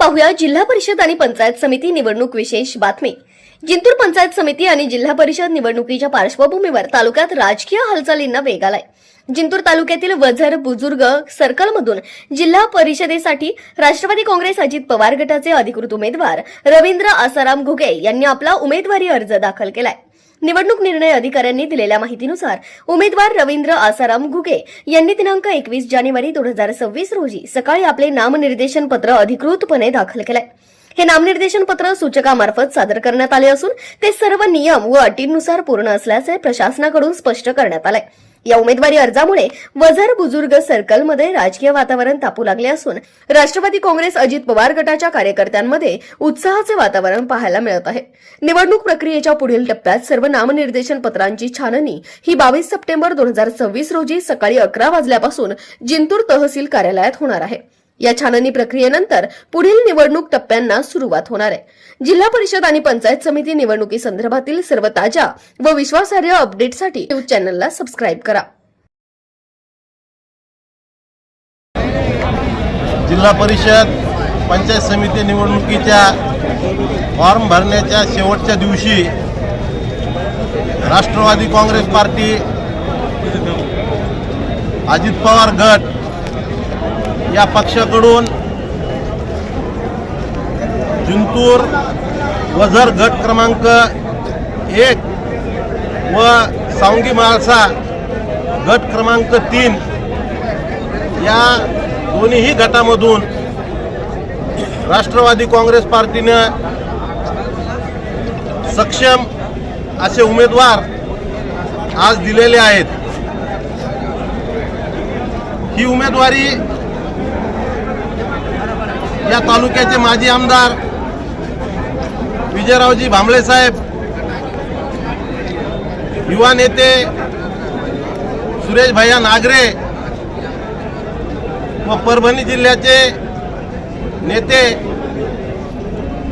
पाहूया जिल्हा परिषद आणि पंचायत समिती निवडणूक विशेष बातमी। जिंतूर पंचायत समिती आणि जिल्हा परिषद निवडणुकीच्या पार्श्वभूमीवर तालुक्यात राजकीय हालचालींना वेग आलाय। जिंतूर तालुक्यातील वझर बुजुर्ग सर्कलमधून जिल्हा परिषदेसाठी राष्ट्रवादी काँग्रेस अजित पवार गटाचे अधिकृत उमेदवार रवींद्र आसाराम घुगे यांनी आपला उमेदवारी अर्ज दाखल केलाय। निवडणूक निर्णय अधिकाऱ्यांनी दिलेल्या माहितीनुसार उमेदवार रवींद्र आसाराम घुगे यांनी दिनांक 21 जानेवारी 2026 रोजी सकाळी आपले नामनिर्देशन पत्र अधिकृतपणे दाखल केले। हे नामनिर्देशन पत्र सूचकामार्फत सादर करण्यात आले असून ते सर्व नियम व अटींनुसार पूर्ण असल्याचे प्रशासनाकडून स्पष्ट करण्यात आले। या उमेदवारी अर्जामुळे वझर बुजुर्ग सर्कलमध्ये राजकीय वातावरण तापू लागले असून राष्ट्रवादी काँग्रेस अजित पवार गटाच्या कार्यकर्त्यांमध्ये उत्साहाचे वातावरण पाहायला मिळत आहे। निवडणूक प्रक्रियेच्या पुढील टप्प्यात सर्व नामनिर्देशन पत्रांची छाननी ही 22 सप्टेंबर 2026 रोजी सकाळी 11 वाजल्यापासून जिंतूर तहसील कार्यालयात होणार आहे। या छाननी प्रक्रियेनंतर पुढील निवडणूक टप्प्यांना सुरुवात होणार आहे। जिल्हा परिषद आणि पंचायत समिती निवडणुकी संदर्भातील सर्व ताज्या व विश्वासार्ह अपडेटसाठी न्यूज चॅनलला सबस्क्राइब करा। जिल्हा परिषद पंचायत समिती निवडणुकीच्या फॉर्म भरण्याच्या शेवटच्या दिवशी राष्ट्रवादी काँग्रेस पार्टी अजित पवार गट या पक्षाकडून जिंतूर वझर गट क्रमांक 1 व सावंगी महाळसा गट क्रमांक 3 या दोन्ही गटामधून राष्ट्रवादी काँग्रेस पार्टीने सक्षम असे उमेदवार आज दिलेले आहेत। ही उमेदवारी या तालुक्याचे माजी आमदार विजयरावजी भांबळे साहेब, युवा नेते सुरेश भैया नागरे व परभणी जिल्ह्याचे नेते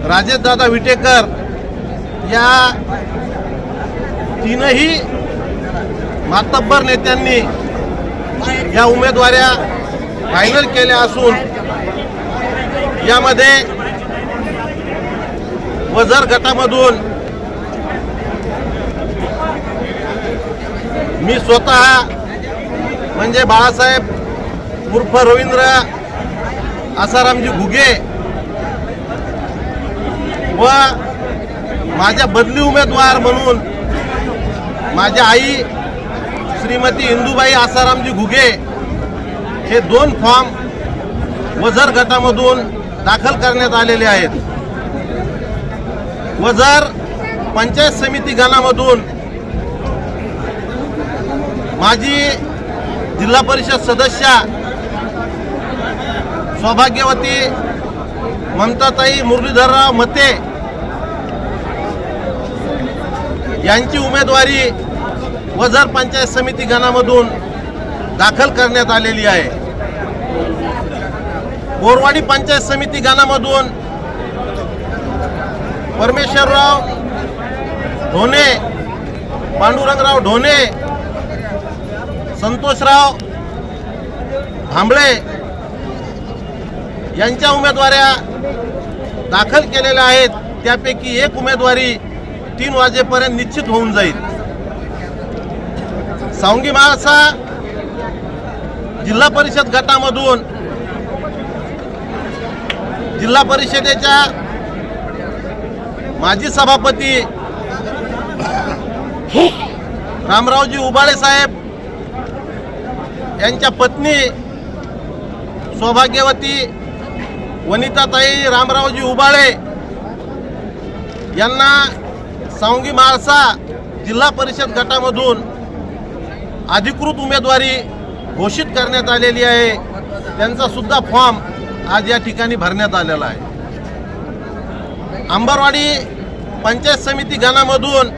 राजेशदादा विटेकर या तीनही मातब्बर नेत्यांनी या उमेदवाऱ्या फायनल केल्या असून यामध्ये वझर गटामधून मी स्वतः म्हणजे बाळासाहेब उर्फ रवींद्र आसारामजी घुगे व माझ्या बदली उमेदवार म्हणून माझ्या आई श्रीमती इंदुबाई आसारामजी घुगे हे 2 फॉर्म वझर गटामधून दाखल करण्यात आलेले आहेत। वझर पंचायत समिती गणामधून माजी जिल्हा परिषद सदस्य सौभाग्यवती ममताताई मुरलीधरराव मते यांची उमेदवारी वझर पंचायत समिती गणामधून दाखल करण्यात आलेली आहे। बोरवाडी पंचायत समिती गणामधून परमेश्वरराव ढोणे, पांडुरंगराव ढोणे, संतोषराव भांबळे यांच्या उमेदवाऱ्या दाखल केलेल्या आहेत। त्यापैकी एक उमेदवारी 3 वाजेपर्यंत निश्चित होऊन जाईल। सावंगी महाळसा जिल्हा परिषद गटामधून जिल्हा परिषदेच्या माजी सभापती रामरावजी उबाळे साहेब यांच्या पत्नी सौभाग्यवती वनिताताई रामरावजी उबाळे यांना सावंगी महाळसा जिल्हा परिषद गटामधून अधिकृत उमेदवारी घोषित करण्यात आलेली आहे। त्यांचा सुद्धा फॉर्म आज या ठिकाणी भरण्यात आलेला आहे। अंबरवाडी पंचायत समिती गणामधून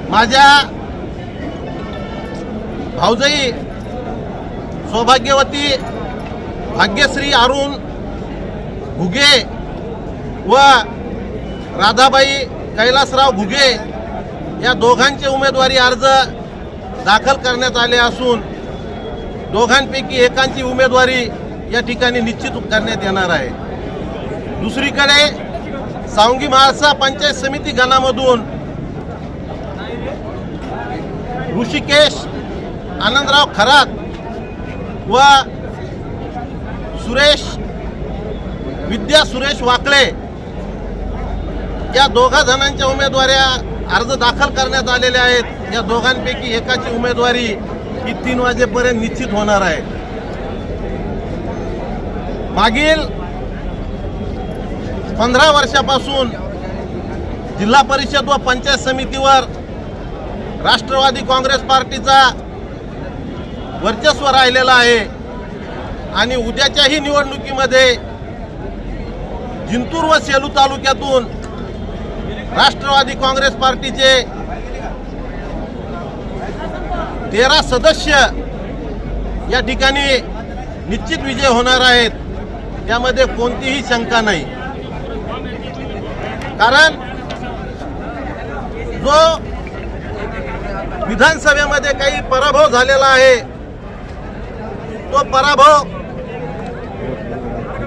माझ्या भाऊजाई सौभाग्यवती भाग्यश्री अरुण घुगे व राधाबाई कैलासराव घुगे या दोघांचे उमेदवारी अर्ज दाखल करण्यात आले असून दोघांपैकी एकांची उमेदवारी या ठिकाणी निश्चित करण्यात येणार आहे। दुसरीकडे सावंगी महाळसा पंचायत समिती गणामधून ऋषिकेश आनंदराव खरात व विद्या सुरेश वाकळे या दोघा जणांच्या उमेदवाऱ्या अर्ज दाखल करण्यात आलेल्या आहेत। या दोघांपैकी एकाची उमेदवारी ही 3 वाजेपर्यंत निश्चित होणार आहे। मागील 15 वर्षापासून जिल्हा परिषद व पंचायत समितीवर राष्ट्रवादी काँग्रेस पार्टीचा वर्चस्व राहिलेला आहे आणि उद्याच्याही निवडणुकीमध्ये जिंतूर व सेलू तालुक्यातून राष्ट्रवादी काँग्रेस पार्टीचे 13 सदस्य या ठिकाणी निश्चित विजय होणार आहेत, त्यामध्ये कोणतीही शंका नाही। कारण जो विधानसभेमध्ये काही पराभव झालेला आहे तो पराभव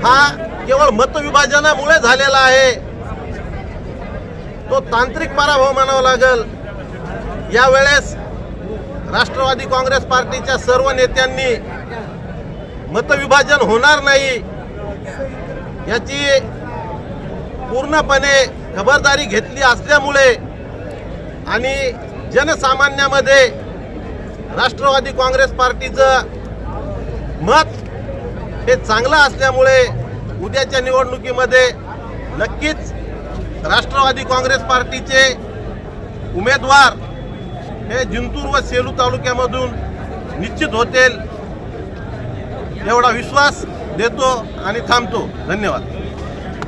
हा केवळ मतविभाजनामुळे झालेला आहे, तो तांत्रिक पराभव म्हणावा लागेल। यावेळेस राष्ट्रवादी काँग्रेस पार्टीच्या सर्व नेत्यांनी मतविभाजन होणार नाही याची पूर्णपणे खबरदारी घेतली असल्यामुळे आणि जनसामान्यामध्ये राष्ट्रवादी काँग्रेस पार्टीचं मत हे चांगलं असल्यामुळे उद्याच्या निवडणुकीमध्ये नक्कीच राष्ट्रवादी काँग्रेस पार्टीचे उमेदवार हे जिंतूर व सेलू तालुक्यामधून निश्चित होतील एवढा विश्वास देतो आणि थांबतो। धन्यवाद।